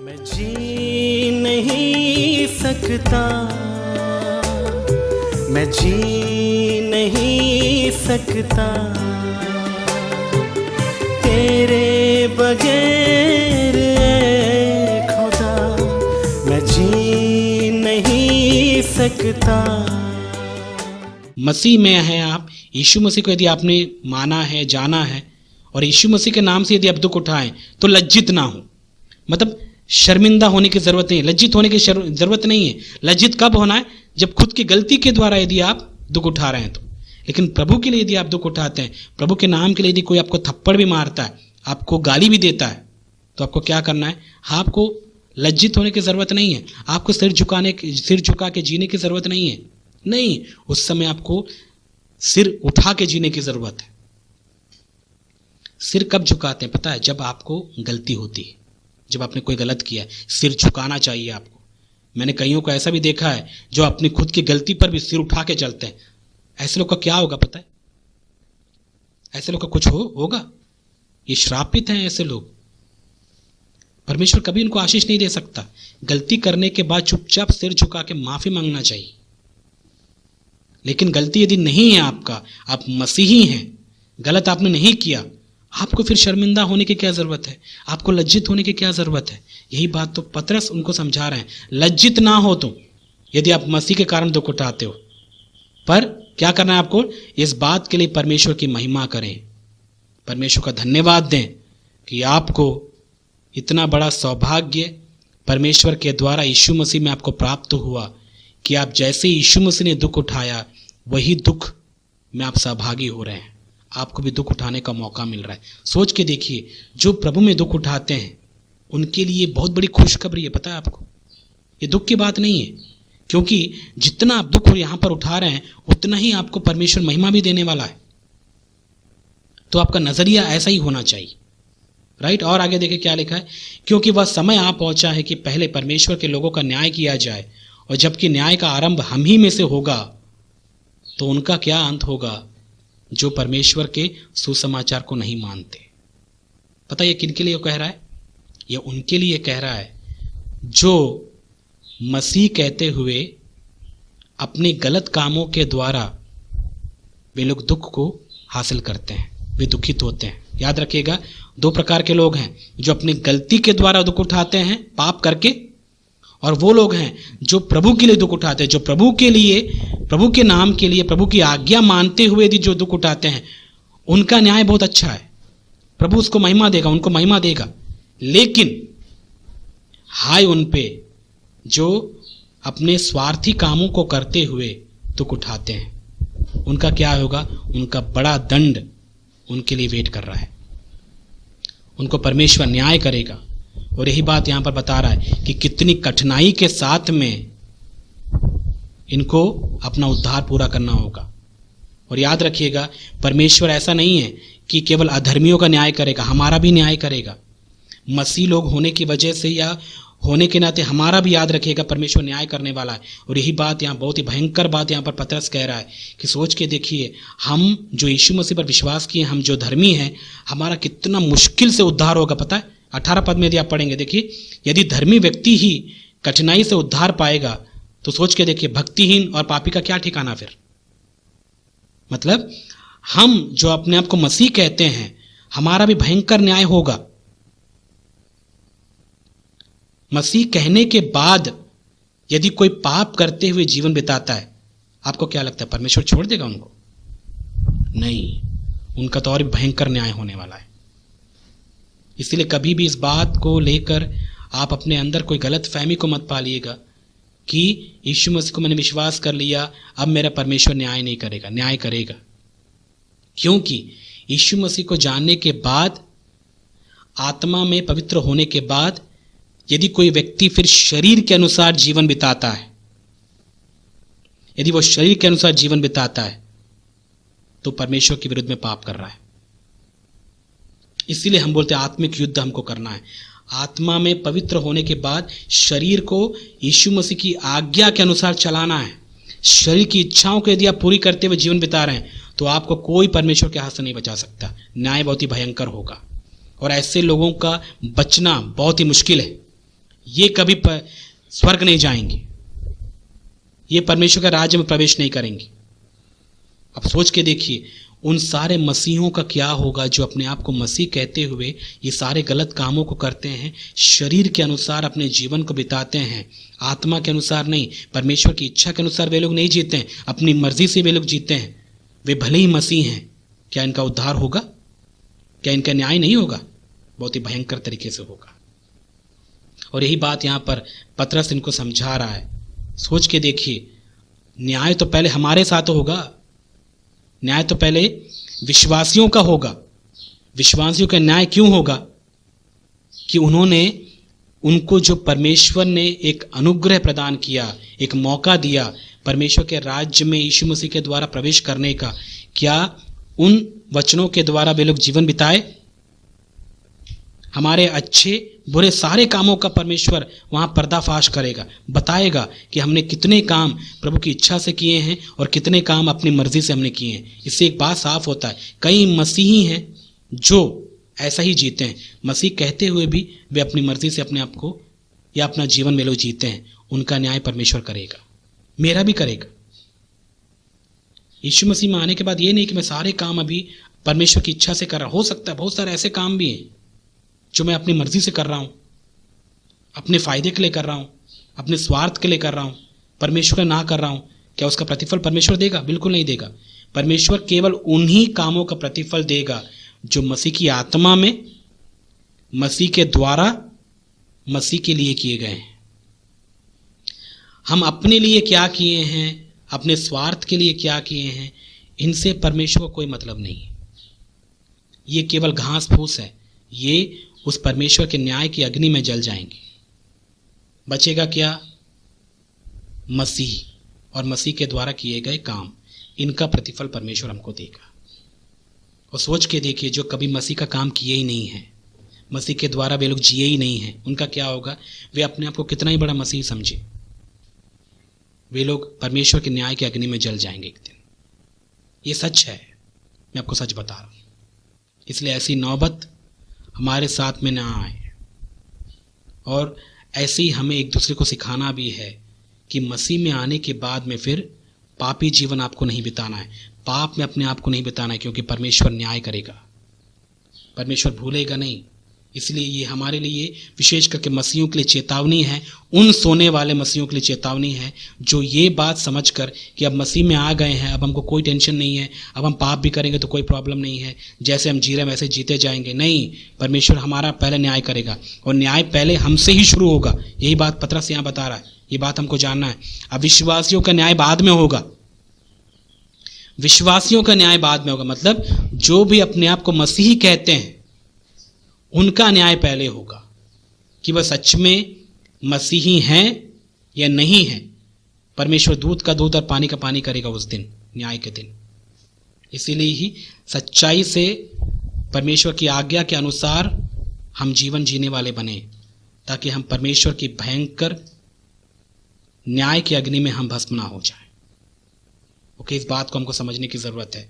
मैं जी नहीं सकता, मैं जी नहीं सकता तेरे बगैर ऐ खुदा, मैं जी नहीं सकता। मसीह में हैं आप, यीशु मसीह को यदि आपने माना है, जाना है, और यीशु मसीह के नाम से यदि आप दुख उठाएं तो लज्जित ना हो। मतलब शर्मिंदा होने की जरूरत नहीं है, लज्जित होने की जरूरत नहीं है। लज्जित कब होना है? जब खुद की गलती के द्वारा यदि आप दुख उठा रहे हैं तो। लेकिन प्रभु के लिए यदि आप दुख उठाते हैं, प्रभु के नाम के लिए यदि कोई आपको थप्पड़ भी मारता है, आपको गाली भी देता है, तो आपको क्या करना है? आपको लज्जित होने की जरूरत नहीं है। आपको सिर झुका के जीने की जरूरत नहीं है। नहीं, उस समय आपको सिर उठा के जीने की जरूरत है। सिर कब झुकाते हैं पता है? जब आपको गलती होती है, जब आपने कोई गलत किया है, सिर झुकाना चाहिए आपको। मैंने कईयों को ऐसा भी देखा है जो अपनी खुद की गलती पर भी सिर उठा के चलते हैं। ऐसे लोग का क्या होगा पता है? ऐसे लोग का कुछ होगा। ये श्रापित हैं ऐसे लोग। परमेश्वर कभी इनको आशीष नहीं दे सकता। गलती करने के बाद चुपचाप सिर झुका के माफी मांगना चाहिए। लेकिन गलती यदि नहीं है आपका, आप मसीही हैं, गलत आपने नहीं किया, आपको फिर शर्मिंदा होने की क्या जरूरत है? आपको लज्जित होने की क्या जरूरत है? यही बात तो पतरस उनको समझा रहे हैं। लज्जित ना हो तुम यदि आप मसीह के कारण दुख उठाते हो, पर क्या करना है आपको? इस बात के लिए परमेश्वर की महिमा करें, परमेश्वर का धन्यवाद दें कि आपको इतना बड़ा सौभाग्य परमेश्वर के द्वारा यीशु मसीह में आपको प्राप्त हुआ कि आप जैसे यीशु मसीह ने दुख उठाया, वही दुख में आप सहभागी हो रहे हैं। आपको भी दुख उठाने का मौका मिल रहा है। सोच के देखिए, जो प्रभु में दुख उठाते हैं उनके लिए बहुत बड़ी खुशखबरी है। पता है आपको? ये दुख की बात नहीं है, क्योंकि जितना आप दुख यहाँ पर उठा रहे हैं उतना ही आपको परमेश्वर महिमा भी देने वाला है। तो आपका नजरिया ऐसा ही होना चाहिए, राइट? और आगे देखिए क्या लिखा है, क्योंकि वह समय आ पहुंचा है कि पहले परमेश्वर के लोगों का न्याय किया जाए, और जबकि न्याय का आरंभ हम ही में से होगा तो उनका क्या अंत होगा जो परमेश्वर के सुसमाचार को नहीं मानते। पता ये किन के लिए कह रहा है? ये उनके लिए कह रहा है जो मसीह कहते हुए अपने गलत कामों के द्वारा वे लोग दुख को हासिल करते हैं, वे दुखित होते हैं। याद रखिएगा, दो प्रकार के लोग हैं, जो अपनी गलती के द्वारा दुख उठाते हैं पाप करके, और वो लोग हैं जो प्रभु के लिए दुख उठाते हैं, जो प्रभु के लिए, प्रभु के नाम के लिए, प्रभु की आज्ञा मानते हुए यदि जो दुख उठाते हैं, उनका न्याय बहुत अच्छा है। प्रभु उसको महिमा देगा, उनको महिमा देगा। लेकिन हाय उन पे जो अपने स्वार्थी कामों को करते हुए दुख उठाते हैं, उनका क्या होगा? उनका बड़ा दंड उनके लिए वेट कर रहा है। उनको परमेश्वर न्याय करेगा। और यही बात यहां पर बता रहा है कि कितनी कठिनाई के साथ में इनको अपना उद्धार पूरा करना होगा। और याद रखिएगा, परमेश्वर ऐसा नहीं है कि केवल अधर्मियों का न्याय करेगा, हमारा भी न्याय करेगा। मसीह लोग होने की वजह से या होने के नाते हमारा भी, याद रखिएगा, परमेश्वर न्याय करने वाला है। और यही बात यहाँ, बहुत ही भयंकर बात यहाँ पर पतरस कह रहा है कि सोच के देखिए, हम जो यीशु मसीह पर विश्वास किए, हम जो धर्मी हैं, हमारा कितना मुश्किल से उद्धार होगा। पता है 18 पद में यदि आप पढ़ेंगे, देखिए, यदि धर्मी व्यक्ति ही कठिनाई से उद्धार पाएगा तो सोच के देखिए भक्तिहीन और पापी का क्या ठिकाना फिर। मतलब हम जो अपने आप को मसीह कहते हैं, हमारा भी भयंकर न्याय होगा। मसीह कहने के बाद यदि कोई पाप करते हुए जीवन बिताता है, आपको क्या लगता है परमेश्वर छोड़ देगा उनको? नहीं, उनका तो और भी भयंकर न्याय होने वाला है। इसलिए कभी भी इस बात को लेकर आप अपने अंदर कोई गलत फहमी को मत पालिएगा कि यीशु मसीह को मैंने विश्वास कर लिया, अब मेरा परमेश्वर न्याय नहीं करेगा। न्याय करेगा, क्योंकि यीशु मसीह को जानने के बाद, आत्मा में पवित्र होने के बाद, यदि कोई व्यक्ति फिर शरीर के अनुसार जीवन बिताता है, यदि वो शरीर के अनुसार जीवन बिताता है, तो परमेश्वर के विरुद्ध में पाप कर रहा है। इसीलिए हम बोलते हैं आत्मिक युद्ध हमको करना है। आत्मा में पवित्र होने के बाद शरीर को यीशु मसीह की आज्ञा के अनुसार चलाना है। शरीर की इच्छाओं को यदि आप पूरी करते हुए जीवन बिता रहे हैं तो आपको कोई परमेश्वर के हाथ से नहीं बचा सकता। न्याय बहुत ही भयंकर होगा और ऐसे लोगों का बचना बहुत ही मुश्किल है। ये कभी स्वर्ग नहीं जाएंगे, ये परमेश्वर के राज्य में प्रवेश नहीं करेंगे। अब सोच के देखिए उन सारे मसीहों का क्या होगा जो अपने आप को मसीह कहते हुए ये सारे गलत कामों को करते हैं, शरीर के अनुसार अपने जीवन को बिताते हैं, आत्मा के अनुसार नहीं, परमेश्वर की इच्छा के अनुसार वे लोग नहीं जीते हैं, अपनी मर्जी से वे लोग जीते हैं। वे भले ही मसीह हैं, क्या इनका उद्धार होगा? क्या इनका न्याय नहीं होगा? बहुत ही भयंकर तरीके से होगा। और यही बात यहाँ पर पतरस इनको समझा रहा है। सोच के देखिए, न्याय तो पहले हमारे साथ होगा, न्याय तो पहले विश्वासियों का होगा। विश्वासियों का न्याय क्यों होगा? कि उनको जो परमेश्वर ने एक अनुग्रह प्रदान किया, एक मौका दिया परमेश्वर के राज्य में यीशु मसीह के द्वारा प्रवेश करने का, क्या उन वचनों के द्वारा वे लोग जीवन बिताए? हमारे अच्छे बुरे सारे कामों का परमेश्वर वहाँ पर्दाफाश करेगा, बताएगा कि हमने कितने काम प्रभु की इच्छा से किए हैं और कितने काम अपनी मर्जी से हमने किए हैं। इससे एक बात साफ होता है, कई मसीही हैं जो ऐसा ही जीते हैं, मसीह कहते हुए भी वे अपनी मर्जी से अपने आप को या अपना जीवन में लोग जीते हैं। उनका न्याय परमेश्वर करेगा, मेरा भी करेगा। यीशु मसीह में आने के बाद ये नहीं कि मैं सारे काम अभी परमेश्वर की इच्छा से कर रहा हूँ। हो सकता है बहुत सारे ऐसे काम भी हैं जो मैं अपनी मर्जी से कर रहा हूँ, अपने फायदे के लिए कर रहा हूँ, अपने स्वार्थ के लिए कर रहा हूँ, परमेश्वर ना कर रहा हूँ। क्या उसका प्रतिफल परमेश्वर देगा? बिल्कुल नहीं देगा। परमेश्वर केवल उन्हीं कामों का प्रतिफल देगा जो मसीह की आत्मा में, मसीह के द्वारा, मसीह के लिए किए गए हैं। हम अपने लिए क्या किए हैं, अपने स्वार्थ के लिए क्या किए हैं, इनसे परमेश्वर को कोई मतलब नहीं है। ये केवल घास फूस है, ये उस परमेश्वर के न्याय की अग्नि में जल जाएंगे। बचेगा क्या? मसीह और मसीह के द्वारा किए गए काम, इनका प्रतिफल परमेश्वर हमको देगा। और सोच के देखिए, जो कभी मसीह का काम किए ही नहीं है, मसीह के द्वारा वे लोग जिए ही नहीं हैं, उनका क्या होगा? वे अपने आप को कितना ही बड़ा मसीह समझे, वे लोग परमेश्वर के न्याय के अग्नि में जल जाएंगे एक दिन। ये सच है, मैं आपको सच बता रहा हूँ। इसलिए ऐसी नौबत हमारे साथ में ना आए। और ऐसे ही हमें एक दूसरे को सिखाना भी है कि मसीह में आने के बाद में फिर पापी जीवन आपको नहीं बिताना है, पाप में अपने आप को नहीं बिताना है, क्योंकि परमेश्वर न्याय करेगा, परमेश्वर भूलेगा नहीं। इसलिए ये हमारे लिए विशेष करके मसीहों के लिए चेतावनी है, उन सोने वाले मसीहों के लिए चेतावनी है जो ये बात समझकर कि अब मसीह में आ गए हैं, अब हमको कोई टेंशन नहीं है, अब हम पाप भी करेंगे तो कोई प्रॉब्लम नहीं है, जैसे हम जी रहे हैं वैसे जीते जाएंगे। नहीं, परमेश्वर हमारा पहले न्याय करेगा और न्याय पहले हमसे ही शुरू होगा। यही बात पतरस यहाँ बता रहा है, ये बात हमको जानना है। अब विश्वासियों का न्याय बाद में होगा, विश्वासियों का न्याय बाद में होगा, मतलब जो भी अपने आप को मसीही कहते हैं उनका न्याय पहले होगा कि वह सच में मसीही हैं या नहीं हैं। परमेश्वर दूध का दूध और पानी का पानी करेगा उस दिन, न्याय के दिन। इसीलिए ही सच्चाई से परमेश्वर की आज्ञा के अनुसार हम जीवन जीने वाले बने, ताकि हम परमेश्वर की भयंकर न्याय की अग्नि में हम भस्म ना हो जाए। ओके, इस बात को हमको समझने की जरूरत है।